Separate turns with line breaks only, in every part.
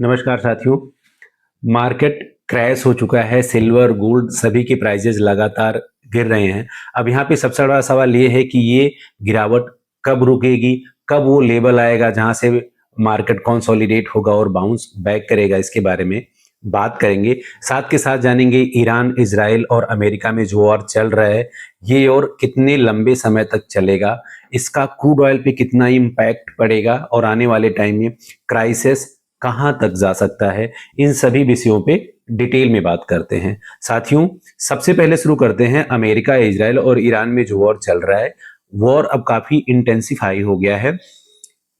नमस्कार साथियों। Market crash हो चुका है। सिल्वर, गोल्ड सभी के प्राइजेस लगातार गिर रहे हैं। अब यहाँ पे सबसे बड़ा सवाल ये है कि ये गिरावट कब रुकेगी, कब वो लेवल आएगा जहां से मार्केट कंसोलिडेट होगा और बाउंस बैक करेगा। इसके बारे में बात करेंगे। साथ के साथ जानेंगे ईरान, इजराइल और अमेरिका में जो वॉर चल रहा है ये और कितने लंबे समय तक चलेगा, इसका क्रूड ऑयल पे कितना इम्पैक्ट पड़ेगा और आने वाले टाइम में क्राइसिस कहां तक जा सकता है। इन सभी विषयों पे डिटेल में बात करते हैं। साथियों, सबसे पहले शुरू करते हैं अमेरिका, इजराइल और ईरान में जो वॉर चल रहा है। वॉर अब काफी इंटेंसिफाई हो गया है।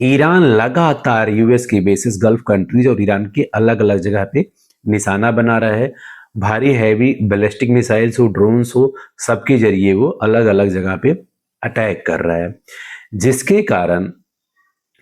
ईरान लगातार यूएस की बेसिस गल्फ कंट्रीज और ईरान के अलग अलग जगह पे निशाना बना रहा है। भारी हैवी बैलिस्टिक मिसाइल्स हो, ड्रोन्स हो, सबके जरिए वो अलग अलग जगह पे अटैक कर रहा है, जिसके कारण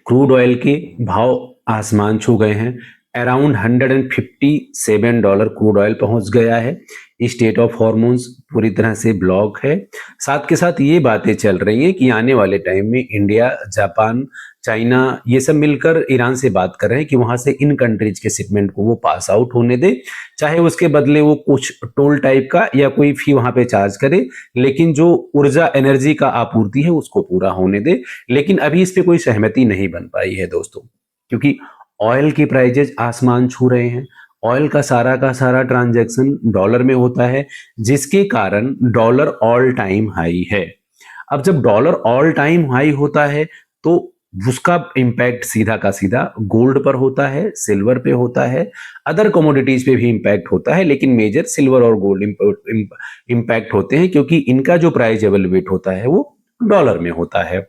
क्रूड ऑयल के भाव आसमान छू गए हैं। अराउंड $157 क्रूड ऑयल पहुंच गया है। स्टेट ऑफ हॉर्मोन्स पूरी तरह से ब्लॉक है। साथ के साथ ये बातें चल रही हैं कि आने वाले टाइम में इंडिया, जापान, चाइना ये सब मिलकर ईरान से बात कर रहे हैं कि वहां से इन कंट्रीज के शिपमेंट को वो पास आउट होने दे, चाहे उसके बदले वो कुछ टोल टाइप का या कोई फी वहां पे चार्ज करे, लेकिन जो ऊर्जा एनर्जी का आपूर्ति है उसको पूरा होने दे। लेकिन अभी इस पे कोई सहमति नहीं बन पाई है दोस्तों, क्योंकि ऑयल की प्राइजेज आसमान छू रहे हैं। ऑयल का सारा ट्रांजैक्शन डॉलर में होता है, जिसके कारण डॉलर ऑल टाइम हाई है। अब जब डॉलर ऑल टाइम हाई होता है तो उसका इंपैक्ट सीधा का सीधा गोल्ड पर होता है, सिल्वर पे होता है, अदर कमोडिटीज पे भी इंपैक्ट होता है, लेकिन मेजर सिल्वर और गोल्ड इंपैक्ट होते हैं क्योंकि इनका जो प्राइस एवेलुएट होता है वो डॉलर में होता है।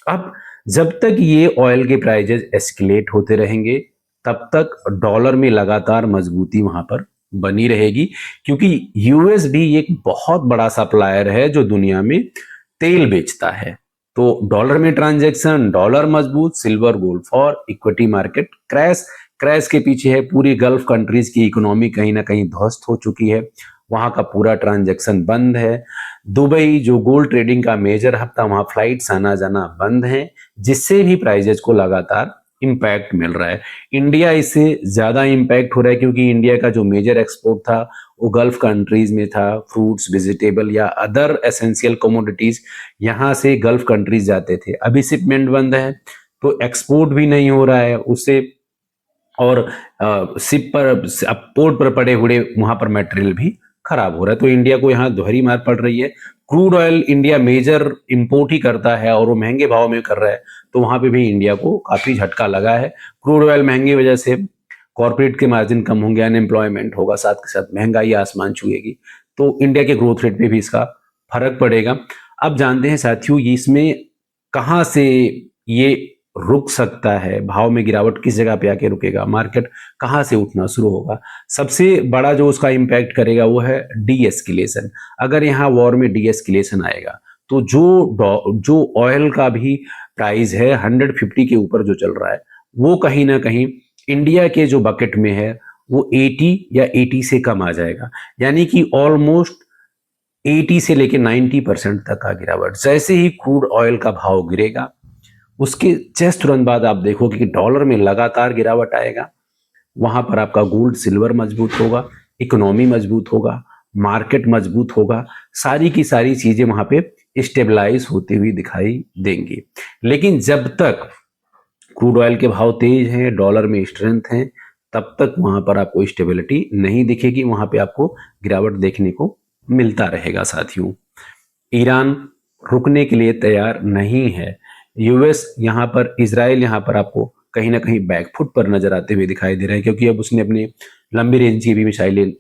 अब जब तक ये ऑयल के प्राइजेस एस्केलेट होते रहेंगे तब तक डॉलर में लगातार मजबूती वहां पर बनी रहेगी, क्योंकि यूएस भी एक बहुत बड़ा सप्लायर है जो दुनिया में तेल बेचता है। तो डॉलर में ट्रांजैक्शन, डॉलर मजबूत, silver gold for equity market crash. Crash के पीछे है पूरी गल्फ कंट्रीज की इकोनॉमी कहीं ना कहीं ध्वस्त हो चुकी है, वहां का पूरा ट्रांजैक्शन बंद है। दुबई जो गोल्ड ट्रेडिंग का मेजर हफ्ता, वहां फ्लाइट्स आना जाना बंद है, जिससे भी प्राइजेस को लगातार इंपैक्ट मिल रहा है। इंडिया इससे ज्यादा इंपैक्ट हो रहा है क्योंकि इंडिया का जो मेजर एक्सपोर्ट था वो गल्फ कंट्रीज में था। फ्रूट्स, वेजिटेबल या अदर एसेंशियल कमोडिटीज यहाँ से गल्फ कंट्रीज जाते थे, अभी शिपमेंट बंद है तो एक्सपोर्ट भी नहीं हो रहा है उससे, और शिप पर, पोर्ट पर पड़े हुए वहां पर मटेरियल भी खराब हो रहा है। तो इंडिया को यहाँ दोहरी मार पड़ रही है। Crude oil India major import ही करता है और वो महंगे भाव में कर रहा है, तो वहां पे भी इंडिया को काफी झटका लगा है। क्रूड ऑयल महंगी वजह से कॉर्पोरेट के मार्जिन कम होंगे, अनएम्प्लॉयमेंट होगा, साथ के साथ महंगाई आसमान छुएगी, तो इंडिया के ग्रोथ रेट पे भी इसका फर्क पड़ेगा। अब जानते हैं साथियों इसमें कहां से ये रुक सकता है, भाव में गिरावट किस जगह पे आके रुकेगा, मार्केट कहां से उठना शुरू होगा। सबसे बड़ा जो उसका इंपैक्ट करेगा वो है डी एस्केलेशन। अगर यहाँ वॉर में डी एस्केलेशन आएगा तो जो ऑयल का भी प्राइस है 150 के ऊपर जो चल रहा है, वो कहीं ना कहीं इंडिया के जो बकेट में है वो 80 या 80 से कम आ जाएगा, यानी कि ऑलमोस्ट 80 से लेके 90% तक का गिरावट। जैसे ही क्रूड ऑयल का भाव गिरेगा उसके जस्ट तुरंत बाद आप देखोगे कि डॉलर में लगातार गिरावट आएगा। वहां पर आपका गोल्ड, सिल्वर मजबूत होगा, इकोनॉमी मजबूत होगा, मार्केट मजबूत होगा, सारी की सारी चीजें वहां पे स्टेबलाइज होती हुई दिखाई देंगी। लेकिन जब तक क्रूड ऑयल के भाव तेज हैं, डॉलर में स्ट्रेंथ है, तब तक वहां पर आपको स्टेबिलिटी नहीं दिखेगी, वहां पे आपको गिरावट देखने को मिलता रहेगा। साथियों, ईरान रुकने के लिए तैयार नहीं है। यूएस यहाँ पर, इजराइल यहाँ पर आपको कहीं ना कहीं बैकफुट पर नजर आते हुए दिखाई दे रहा है, क्योंकि अब उसने अपनी लंबी रेंज की भी मिसाइलें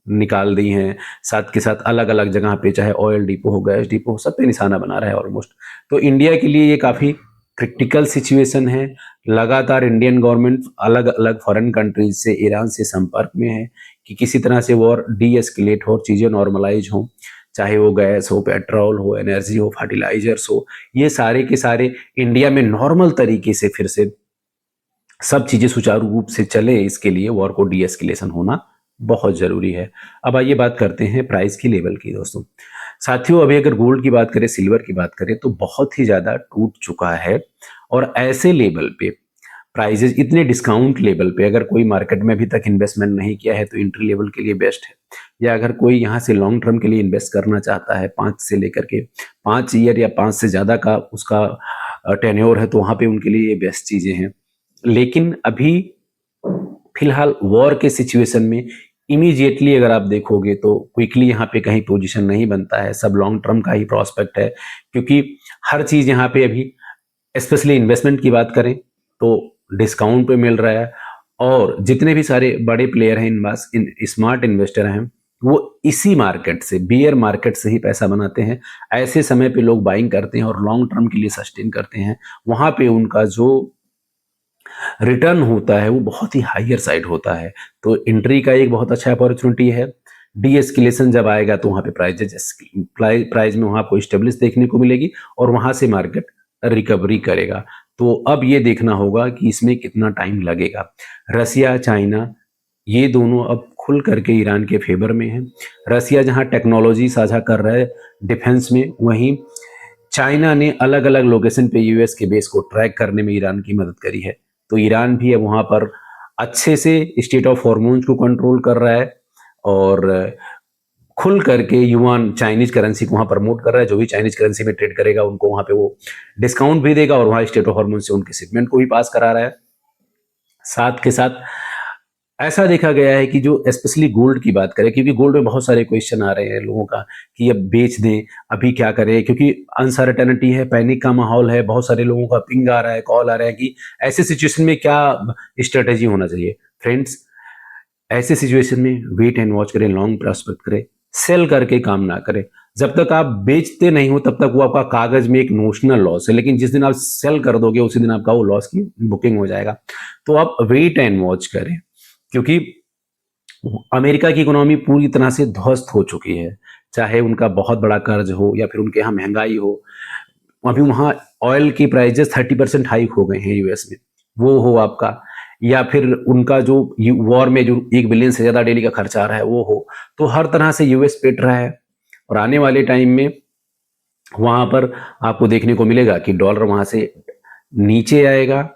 निकाल दी हैं। साथ के साथ अलग अलग जगह पे, चाहे ऑयल डिपो हो, गैस डिपो हो, सब पे निशाना बना रहा है ऑलमोस्ट। तो इंडिया के लिए ये काफी क्रिटिकल सिचुएशन है। लगातार इंडियन गवर्नमेंट अलग अलग फॉरेन कंट्रीज से, ईरान से संपर्क में है कि किसी तरह से वॉर डी एस्केलेट हो, चीजें नॉर्मलाइज हो, चाहे वो गैस हो, पेट्रोल हो, एनर्जी हो, फर्टिलाइजर्स हो, ये सारे के सारे इंडिया में नॉर्मल तरीके से फिर से सब चीजें सुचारू रूप से चले, इसके लिए वॉर को डी एस्केलेशन होना बहुत जरूरी है। अब आइए बात करते हैं प्राइस की लेवल की दोस्तों। साथियों, अभी अगर गोल्ड की बात करें, सिल्वर की बात करें, तो बहुत ही ज्यादा टूट चुका है और ऐसे लेवल पे प्राइजेज इतने डिस्काउंट लेवल पे, अगर कोई मार्केट में अभी तक इन्वेस्टमेंट नहीं किया है तो एंट्री लेवल के लिए बेस्ट है। या अगर कोई यहाँ से लॉन्ग टर्म के लिए इन्वेस्ट करना चाहता है, 5 से लेकर के 5 ईयर या 5 से ज़्यादा का उसका टेन्योर है, तो वहाँ पे उनके लिए ये बेस्ट चीज़ें हैं। लेकिन अभी फिलहाल वॉर के सिचुएशन में इमीडिएटली अगर आप देखोगे तो क्विकली यहाँ पे कहीं पोजीशन नहीं बनता है, सब लॉन्ग टर्म का ही प्रोस्पेक्ट है, क्योंकि हर चीज़ यहाँ पे अभी स्पेशली इन्वेस्टमेंट की बात करें तो डिस्काउंट पे मिल रहा है। और जितने भी सारे बड़े प्लेयर हैं, इन स्मार्ट इन्वेस्टर हैं, वो इसी मार्केट से, बियर मार्केट से ही पैसा बनाते हैं। ऐसे समय पे लोग बाइंग करते हैं और लॉन्ग टर्म के लिए सस्टेन करते हैं। वहां पे उनका जो रिटर्न होता है वो बहुत ही हायर साइड होता है। तो एंट्री का एक बहुत अच्छा अपॉर्चुनिटी है। डीएस्केलेशन जब आएगा तो वहाँ पे प्राइस में वहाँ आपको स्टेबलिश देखने को मिलेगी और वहाँ से मार्केट रिकवरी करेगा। तो अब ये देखना होगा कि इसमें कितना टाइम लगेगा। रसिया, चाइना, ये दोनों अब खुल करके ईरान के फेवर में है। रसिया जहाँ टेक्नोलॉजी साझा कर रहा है डिफेंस में, वहीं चाइना ने अलग अलग लोकेशन पे यूएस के बेस को ट्रैक करने में ईरान की मदद करी है। तो ईरान भी अब वहाँ पर अच्छे से स्टेट ऑफ हॉर्मोन्स को कंट्रोल कर रहा है और खुल करके युआन चाइनीज करेंसी को वहाँ प्रमोट कर रहा है। जो भी चाइनीज करेंसी में ट्रेड करेगा उनको वहाँ पे वो डिस्काउंट भी देगा और वहाँ स्टेट ऑफ हॉर्मोन से उनके शिपमेंट को भी पास करा रहा है। साथ के साथ ऐसा देखा गया है कि जो स्पेशली गोल्ड की बात करें, क्योंकि गोल्ड में बहुत सारे क्वेश्चन आ रहे हैं लोगों का कि अब बेच दें, अभी क्या करें, क्योंकि अनसर्टेनिटी है, पैनिक का माहौल है, बहुत सारे लोगों का पिंग आ रहा है, कॉल आ रहा है कि ऐसे सिचुएशन में क्या स्ट्रेटेजी होना चाहिए। फ्रेंड्स, ऐसे सिचुएशन में वेट एंड वॉच करें, लॉन्ग प्रोस्पेक्ट करें, सेल करके काम ना करें। जब तक आप बेचते नहीं हो तब तक वो आपका कागज में एक नोशनल लॉस है, लेकिन जिस दिन आप सेल कर दोगे उसी दिन आपका वो लॉस की बुकिंग हो जाएगा। तो आप वेट एंड वॉच करें, क्योंकि अमेरिका की इकोनॉमी पूरी तरह से ध्वस्त हो चुकी है। चाहे उनका बहुत बड़ा कर्ज हो या फिर उनके यहाँ महंगाई हो, अभी वहाँ ऑयल की प्राइजेस 30% हाइक हो गए हैं यूएस में, वो हो आपका, या फिर उनका जो वॉर में जो 1 बिलियन से ज़्यादा डेली का खर्चा आ रहा है वो हो। तो हर तरह से यूएस पिट रहा है और आने वाले टाइम में वहाँ पर आपको देखने को मिलेगा कि डॉलर वहाँ से नीचे आएगा,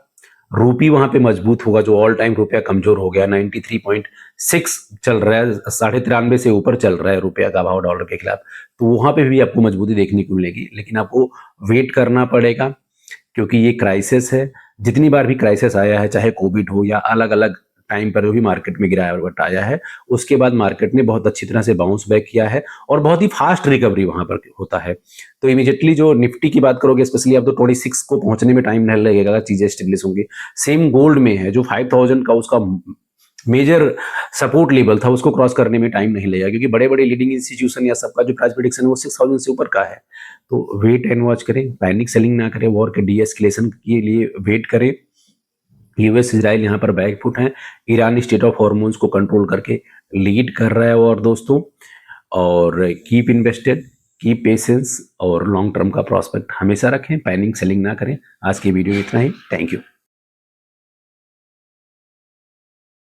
रूपी वहां पे मजबूत होगा। जो ऑल टाइम रुपया कमजोर हो गया, 93.6 चल रहा है, 93.5 से ऊपर चल रहा है रुपया का भाव डॉलर के खिलाफ। तो वहां पे भी आपको मजबूती देखने को मिलेगी, लेकिन आपको वेट करना पड़ेगा, क्योंकि ये क्राइसिस है। जितनी बार भी क्राइसिस आया है, चाहे कोविड हो या अलग अलग टाइम पर जो भी मार्केट में गिरावट आया है, उसके बाद मार्केट ने बहुत अच्छी तरह से बाउंस बैक किया है और बहुत ही फास्ट रिकवरी वहां पर होता है। तो इमीडिएटली जो निफ्टी की बात करोगे, स्पेशली अब तो 26 को पहुंचने में टाइम नहीं लगेगा, चीजें स्टेबलिश होंगी। सेम गोल्ड में है, जो 5000 का उसका मेजर सपोर्ट लेवल था, उसको क्रॉस करने में टाइम नहीं लगेगा, क्योंकि बड़े बड़े लीडिंग इंस्टीट्यूशन या सबका जो प्राइस प्रेडिक्शन है वो 6000 से ऊपर का है। तो वेट एंड वॉच करें, पैनिक सेलिंग ना करें, वॉर के डीएस्केलेशन के लिए वेट करें। यूएस इजराइल यहाँ पर बैकफुट है, ईरान स्टेट ऑफ हॉर्मोन्स को कंट्रोल करके लीड कर रहा है। और दोस्तों, और कीप इन्वेस्टेड, कीप पेशेंस और लॉन्ग टर्म का प्रॉस्पेक्ट हमेशा रखें, पैनिक सेलिंग ना करें। आज की वीडियो इतना ही, थैंक यू।